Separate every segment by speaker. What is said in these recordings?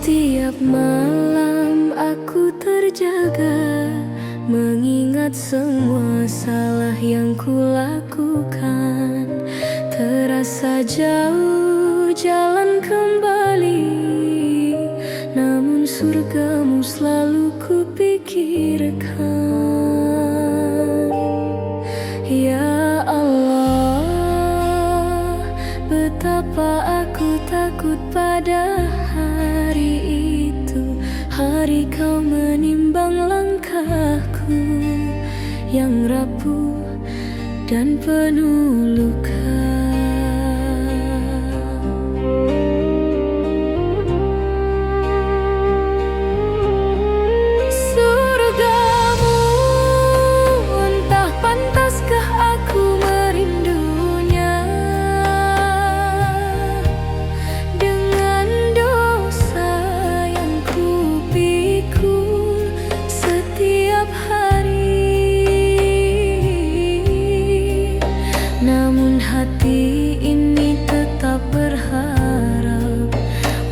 Speaker 1: Setiap malam aku terjaga, mengingat semua salah yang kulakukan. Terasa jauh jalan kembali, namun surgamu selalu kupikirkan. Ya Allah, betapa aku takut pada hari itu, hari kau menimbang langkahku yang rapuh dan penuh luka. Surgamu, entah pantaskah aku merindunya. Dengan dosa yang kupikul setiap hari, namun hati ini tetap berharap,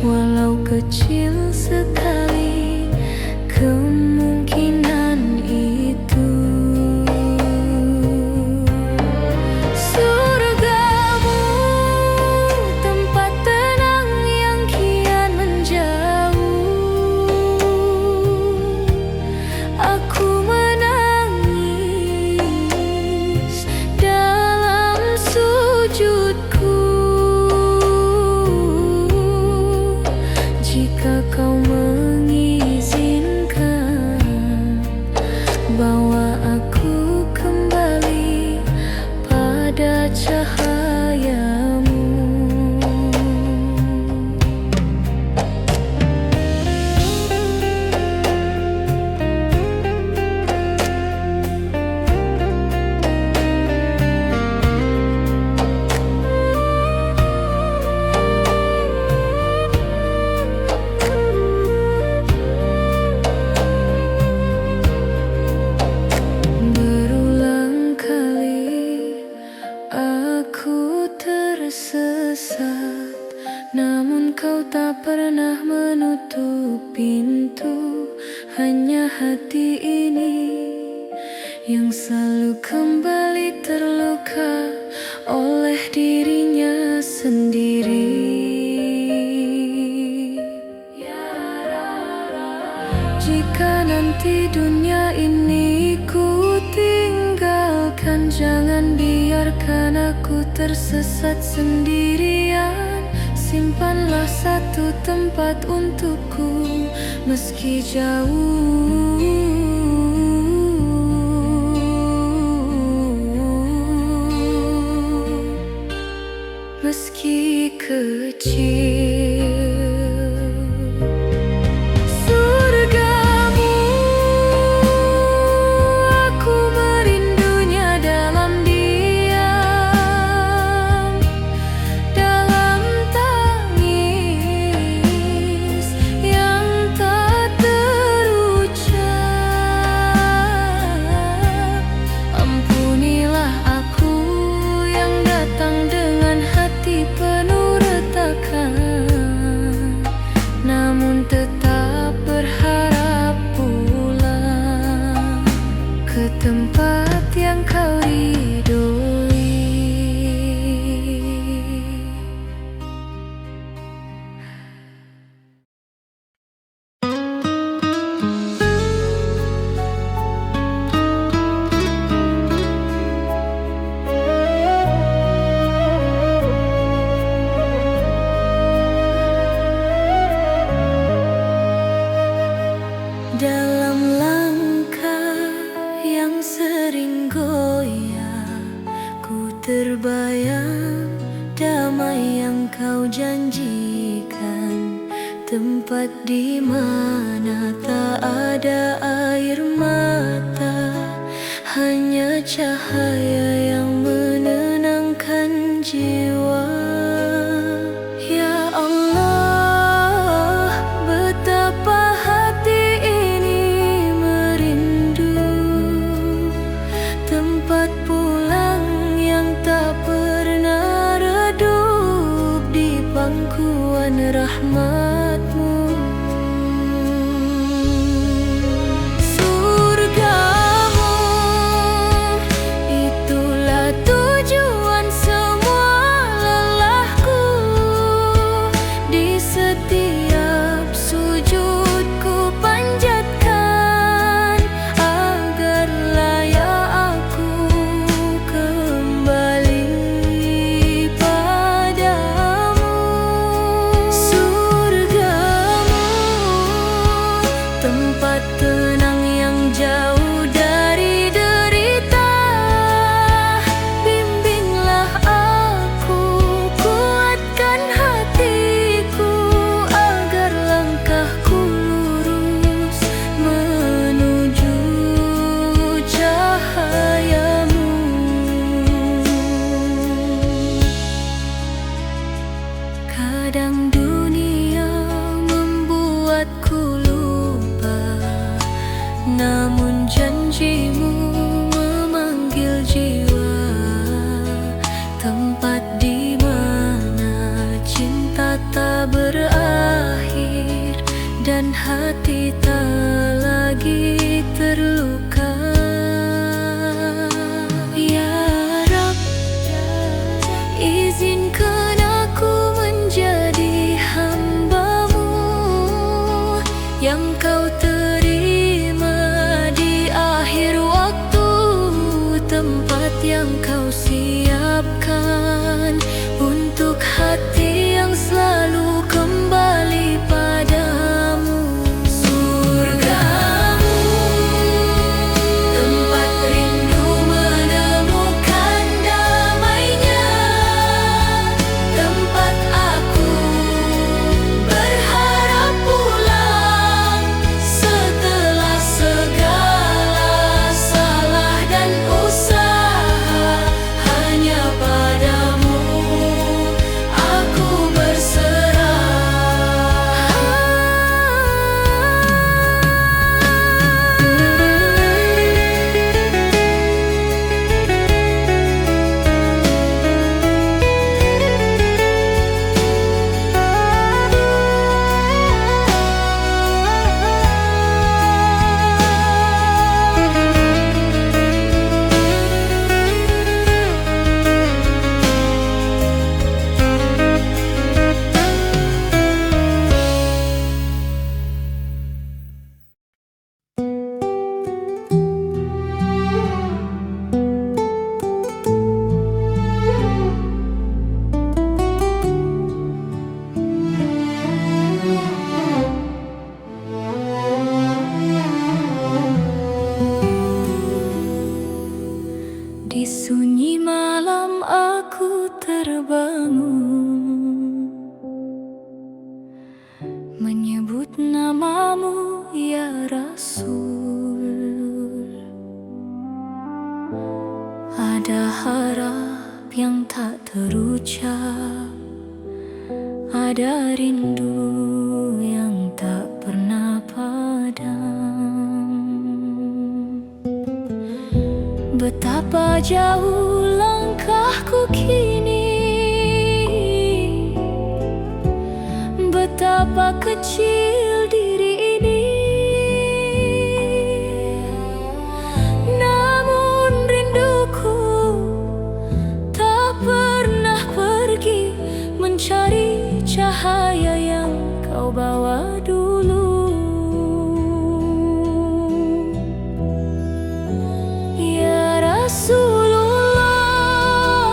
Speaker 1: walau kecil sekali kemungkinan itu. Surgamu, tempat tenang yang kian menjauh. Aku menangis dalam sujudku jika kau mengizinkan, bawa aku kembali pada cahayamu. Berulang kali aku tersesat, namun kau tak pernah menutup pintu. Hanya hati ini yang selalu kembali terluka oleh dirinya sendiri. Jika nanti dunia ini ku tinggalkan, jangan biarkan aku tersesat sendirian. Simpanlah satu tempat untukku meski jauh, meski kecil. Surgamu, aku merindunya dalam diam, dalam tangis yang tak terucap. Ampunilah aku yang datang dengan hati penuh retakan, namun tetap berharap pulang ke tempat yang kau ridhoi. Dalam langkah yang sering goyah, ku terbayang damai yang kau janjikan. Tempat di mana tak ada air mata, hanya cahaya yang menenangkan jiwa. Ya Allah, betapa hati ini merindu tempat pulang yang tak pernah redup di pangkuan rahmat-Mu. yang kau terima di akhir waktu, tempat yang kau siapkan untuk hati yang selalu kembali padamu. Surgamu, tempat rindu menemukan damainya, tempat aku berharap pulang setelah segala salah dan usaha. Hanya padamu aku Di sunyi malam aku terbangun, menyebut namamu ya Rasul. Ada harap yang tak terucap, ada rindu yang tak pernah padam. Betapa jauh langkahku kini, betapa kecil diri ini, namun rinduku tak pernah pergi mencari cahaya yang kau bawa dulu. Rasulullah,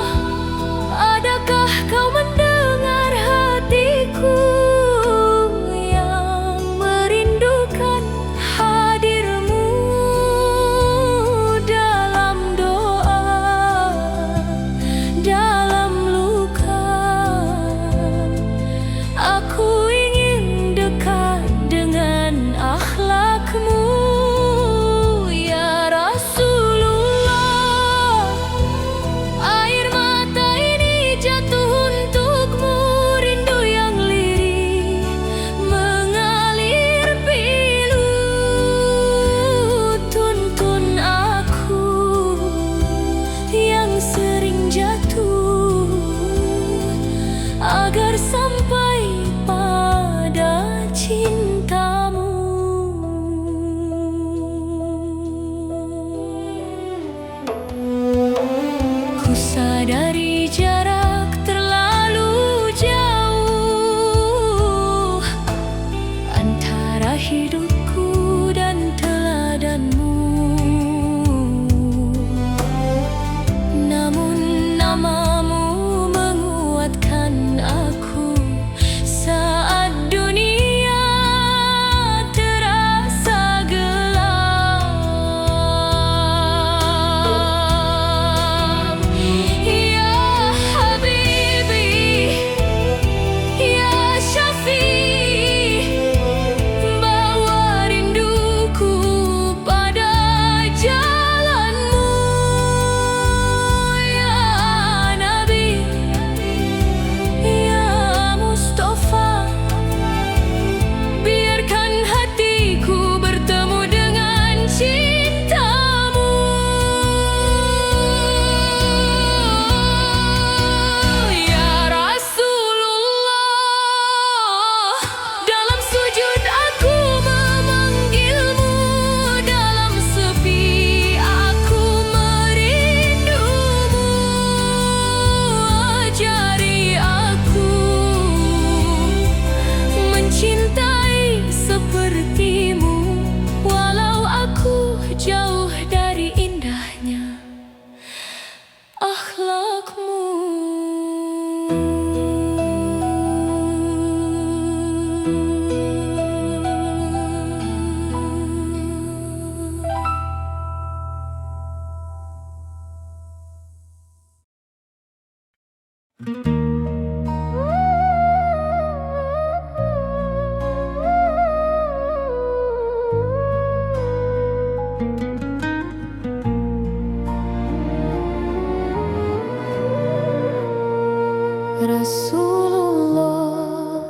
Speaker 1: Rasulullah,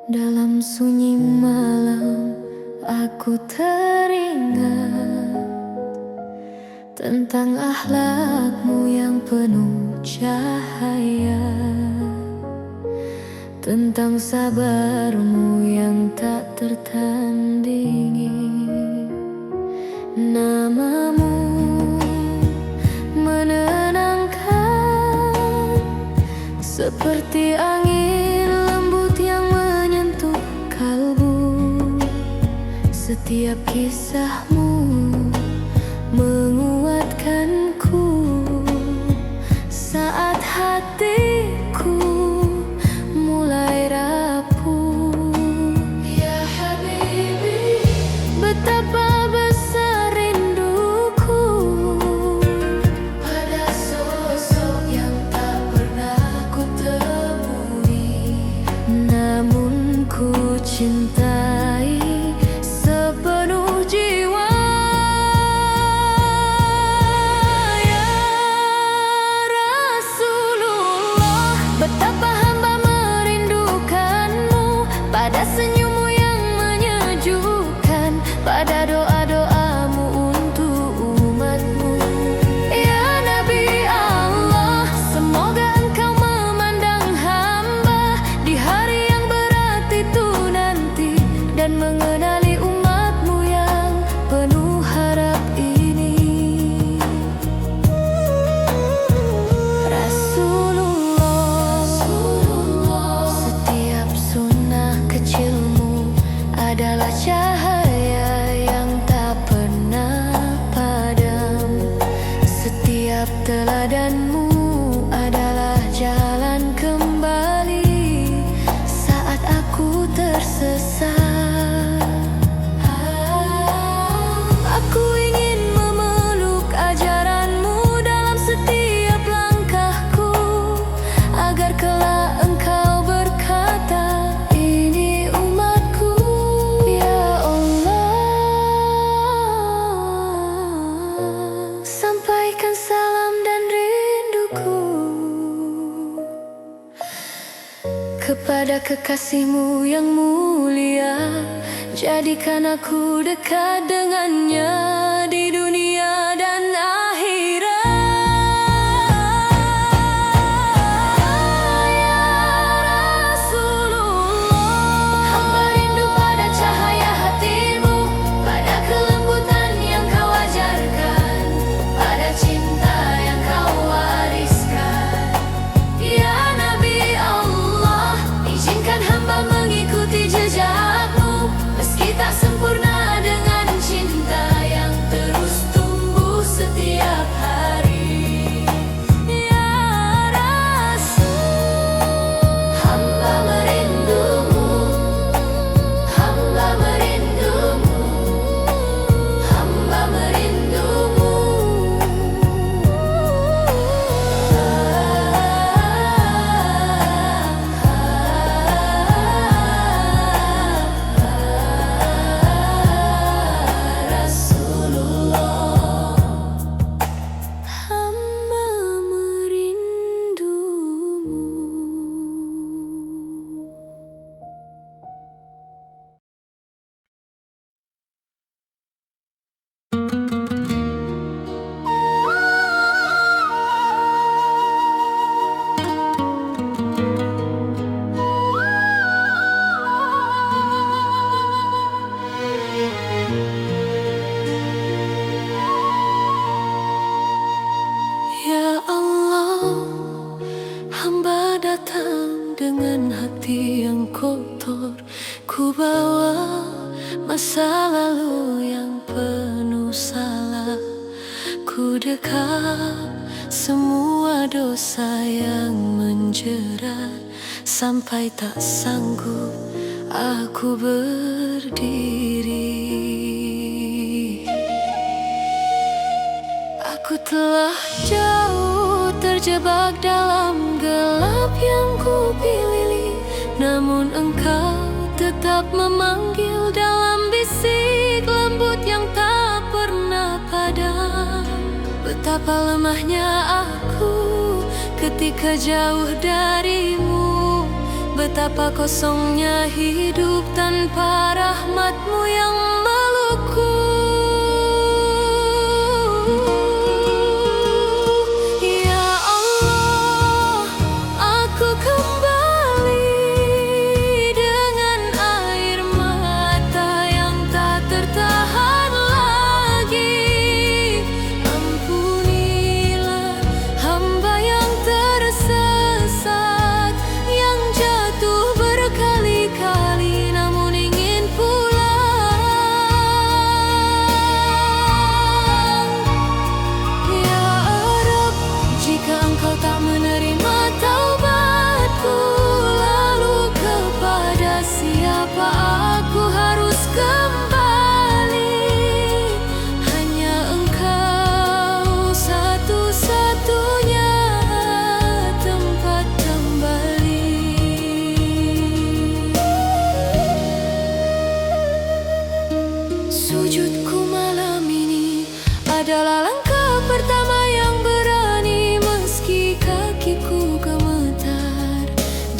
Speaker 1: dalam sunyi malam aku teringat tentang akhlakmu yang penuh cahaya, tentang sabarmu yang tak tertandingi. Namamu menenangkan seperti angin lembut yang menyentuh kalbu. Setiap kisahmu menguatkanku saat hatiku mulai rapuh. Ya Habibi, betapa besar rinduku pada sosok yang tak pernah ku temui, namun ku cintai sepenuh jiwa. Betapa hamba merindukanmu, pada senyummu yang menyejukkan, pada doa-doamu untuk umatmu. Ya Nabi Allah, semoga engkau memandang hamba di hari yang berat itu nanti, dan mengenali umatmu yang penuh harap ini. Adalah cahaya yang tak pernah padam. Setiap teladanmu adalah jalan kembali saat aku tersesat. Aku ingin memeluk ajaranmu dalam setiap langkahku, agar kelak engkau berkata, ini umatku. Ya Allah, sampaikan salam dan rinduku kepada kekasihmu yang mulia. Jadikan aku dekat dengannya di dunia dan akhirat. Ya Rasulullah, hamba rindu pada cahaya hatimu, pada kelembutan yang kau ajarkan, pada cinta yang kau wariskan. Ya Nabi Allah, izinkan hamba mengikuti jejakmu, meski tak sempurna dengan cinta yang terus tumbuh setiap hari. Ya Rasul, hamba merindumu, hamba merindumu, hamba merindumu. Rasulullah, hamba merindumu. Ya Allah, hamba datang dengan hati yang kotor. Ku bawa masa lalu yang penuh salah. Ku dekap semua dosa yang menjerat, sampai tak sanggup aku berdiri. Aku telah jauh terjebak dalam gelap. yang ku pilih, namun engkau tetap memanggil dalam bisik lembut yang tak pernah padam. Betapa lemahnya aku ketika jauh darimu, betapa kosongnya hidup tanpa rahmatmu yang melukku. Ya Allah, aku kembali dengan air mata yang tak tertahan lagi. Ampunilah hamba yang tersesat, yang jatuh berkali-kali namun ingin pulang. Ya Rabb, jika engkau tak menerima taubatku, lalu kepada siapa aku harus kembali? Hanya engkau satu-satunya tempat kembali. Sujudku malam ini adalah langkah pertama yang berani, meski kakiku gemetar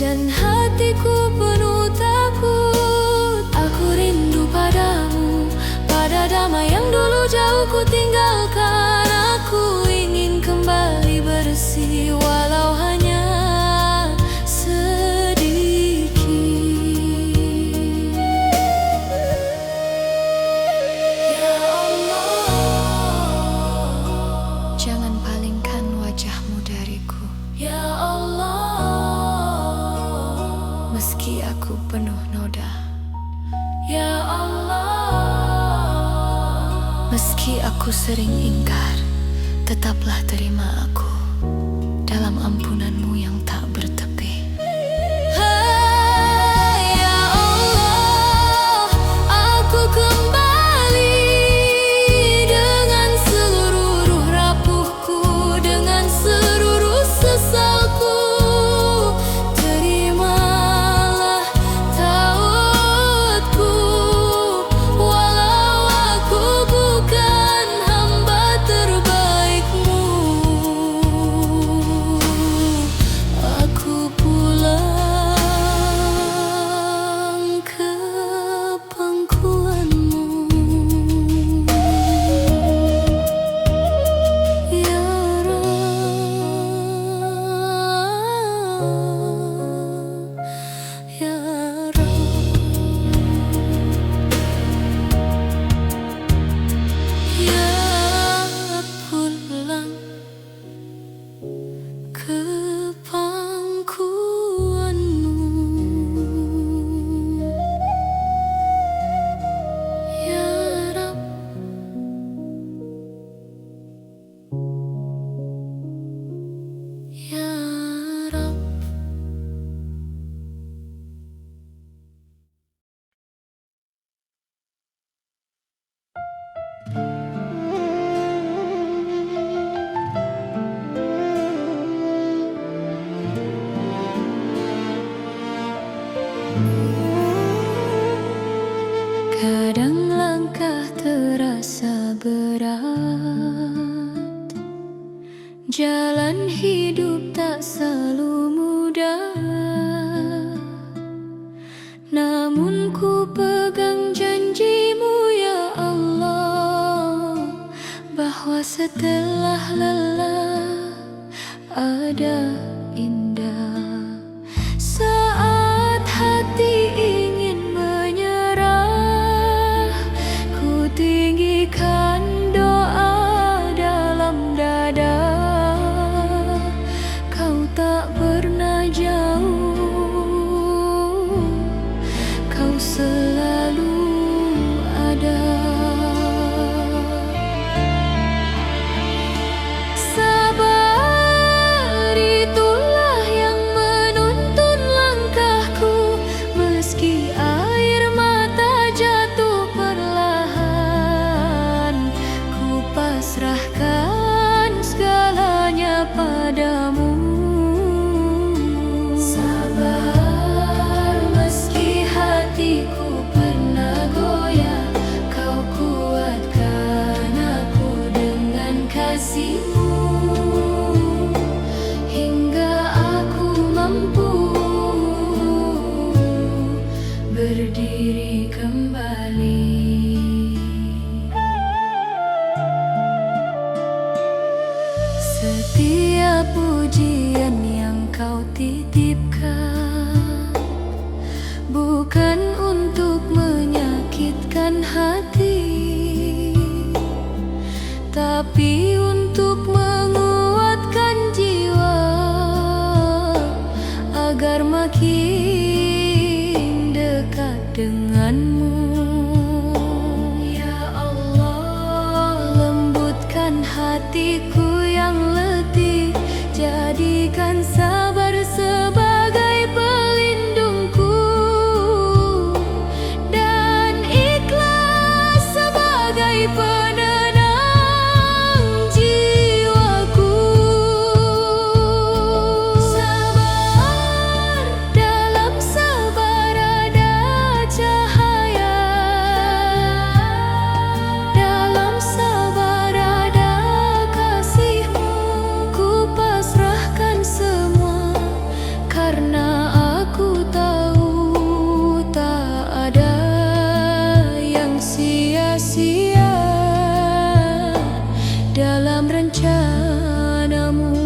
Speaker 1: dan hatiku penuh takut. Aku rindu padamu, pada damai yang dulu jauh ku tinggalkan. Aku ingin kembali bersih walau hanya sedikit. Ya Allah, jangan palingkan wajahmu dariku. Ya Allah, meski aku penuh noda. Ya Allah, meski aku sering ingkar, tetaplah terima aku dalam ampunanmu yang tak bertepi. Hai ya Allah, aku kembali dengan seluruh rapuhku, dengan seluruh sesalku. Terimalah taubatku, walau aku bukan hamba terbaikmu. Aku pulang ke pangkuanmu. Ya Rabb, ya Rabb, ya pulang ke pangkuanmu. Ya Rabb, ya Rabb. Kadang langkah terasa berat, jalan hidup tak selalu mudah. Namun ku pegang janjimu ya Allah, bahwa setelah lelah ada indah. Saat hati ingin menyerah, ku tinggikan doa dalam dada. Kau tak pernah jauh, kau selalu ada. Sabar, itulah makin dekat denganmu. Ya Allah, lembutkan hatiku yang letih, jadikan sabar sebagai pelindungku, dan ikhlas sebagai penenang jiwaku. Sabar, dalam sabar ada cahaya, dalam sabar ada kasih-Mu. Ku pasrahkan semua karena aku tahu tak ada yang sia-sia dalam rencana-Mu.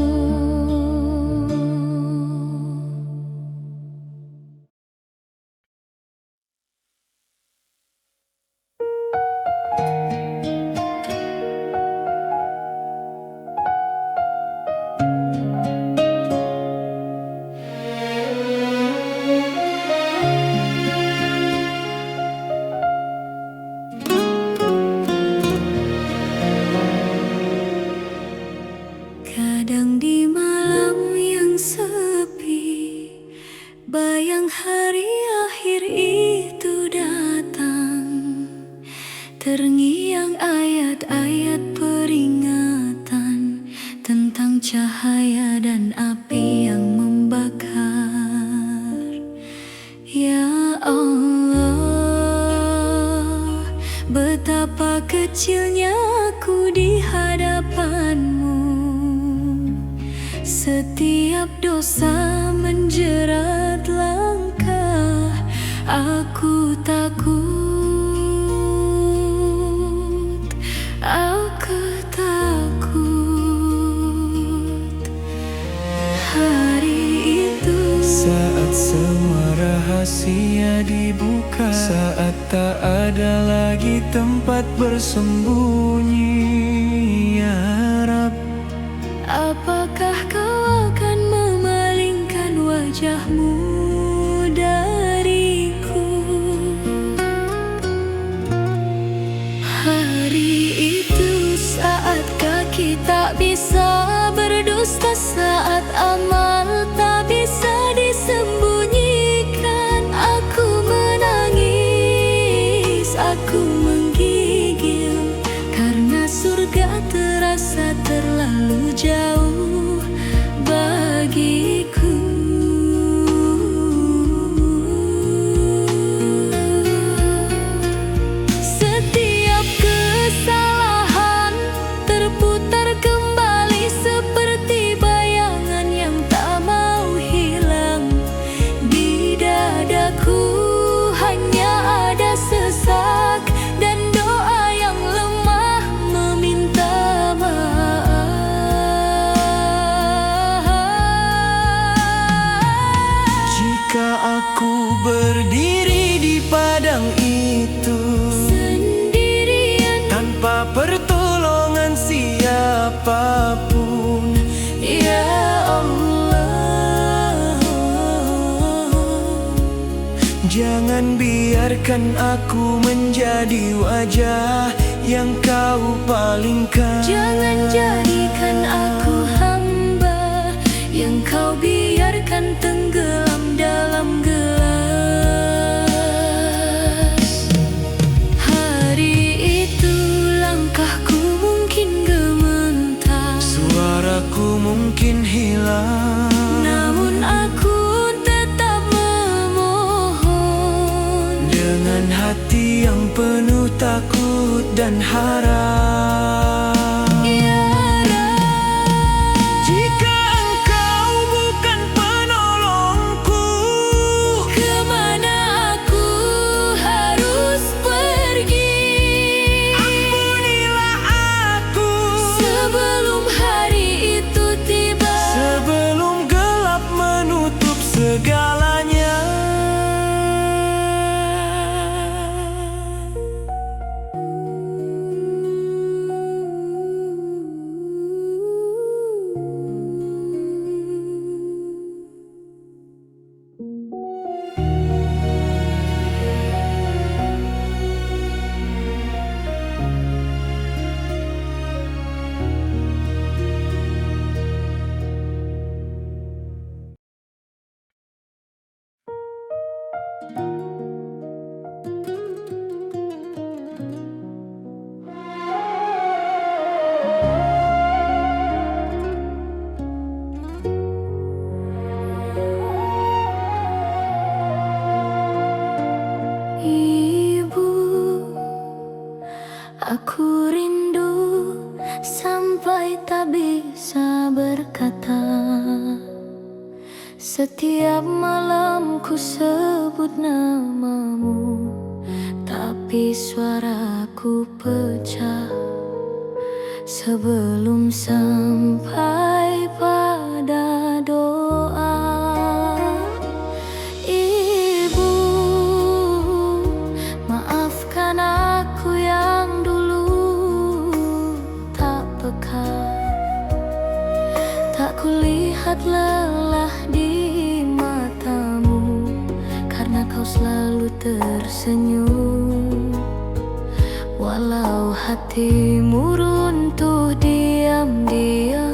Speaker 1: Kadang di malam yang sepi, bayang hari akhir itu datang, terngiang ayat-ayat peringatan tentang cahaya dan api yang membakar. Ya Allah, betapa kecilnya aku di hadapan-Mu. Setiap dosa menjerat langkah, aku takut, aku takut. Hari itu
Speaker 2: saat semua rahasia dibuka, saat tak ada lagi tempat bersembunyi. Ya Rab,
Speaker 1: apakah Kau akan memalingkan wajah-Mu dariku? Hari itu saat kaki tak bisa berdusta, saat amal tak bisa disembunyikan. Aku menangis, aku menggigil, karena surga terasa terlalu jauh bagiku. Setiap kesalahan terputar kembali seperti bayangan yang tak mau hilang. Di dadaku hanya ada sesak dan doa yang lemah meminta maaf.
Speaker 2: jika aku berdiri di padang itu
Speaker 1: Sendirian,
Speaker 2: tanpa pertolongan siapapun,
Speaker 1: ya Allah,
Speaker 2: jangan biarkan aku menjadi wajah yang Kau palingkan.
Speaker 1: jangan jadikan aku hamba yang Kau biarkan tenggelam dalam gelas. Hari itu langkahku mungkin gementar,
Speaker 2: Suaraku mungkin hilang,
Speaker 1: namun aku tetap memohon
Speaker 2: dengan hati yang penuh takut dan harap.
Speaker 1: Ya Rab,
Speaker 2: Jika Engkau bukan penolongku,
Speaker 1: kemana aku harus pergi?
Speaker 2: ampunilah aku
Speaker 1: Sebelum hari itu tiba, Setiap malam ku sebut namamu, tapi suaraku pecah sebelum sampai pada doa. Ibu, maafkan aku yang dulu tak peka, tak kulihat lelah di matamu, karena kau selalu tersenyum. Walau hatimu runtuh diam-diam.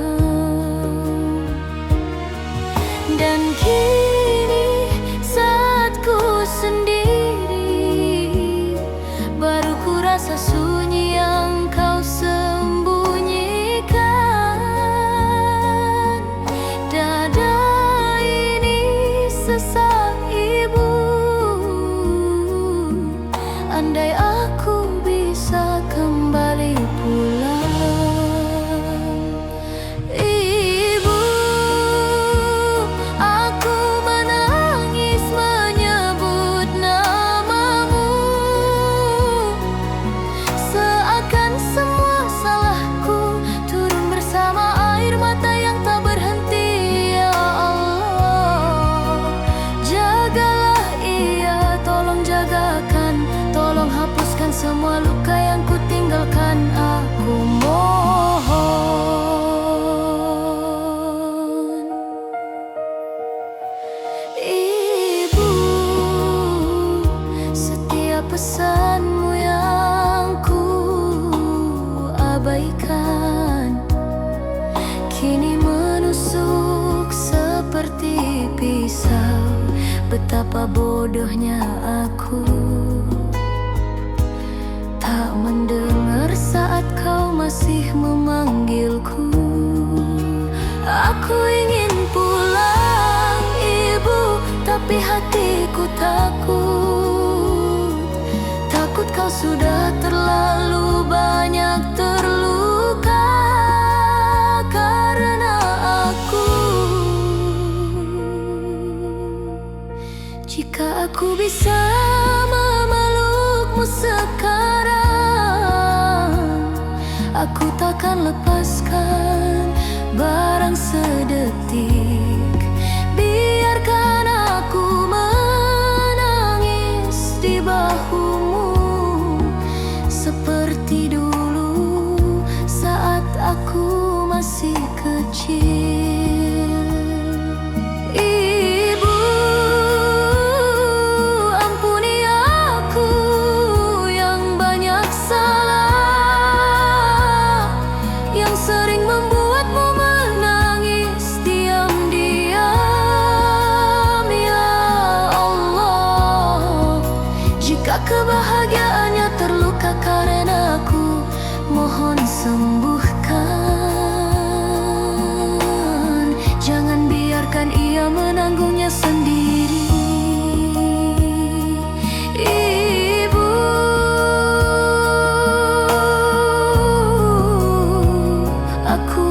Speaker 1: Dan kini saat ku sendiri, baru ku rasa sunyi yang kau sembunyikan. Dada ini sesak ibu, andai aku bisa kembali pulang. Ibu, aku menangis menyebut namamu, seakan semua salahku turun bersama air mata yang tak berhenti. Ya Allah, jagalah ia, tolong jagakan, tolong hapuskan semua luka yang ku tinggalkan. Aku mohon. Ibu, setiap pesanmu yang ku abaikan kini menusuk seperti pisau. Betapa bodohnya aku tak mendengar saat kau masih memanggilku. Aku ingin pulang ibu, tapi hatiku takut. Takut kau sudah terlalu banyak terluka karena aku. Jika aku bisa memelukmu sekarang, aku takkan lepaskan barang sedetik. Biarkan aku menangis di bahumu seperti dulu saat aku masih kecil. Ibu, ampuni aku yang banyak salah, yang sering membuatmu menangis diam-diam. Ya Allah, jika kebahagiaannya terluka karena aku, mohon sembuhkan. Jangan biarkan ia menanggungnya sendiri. Ibu, aku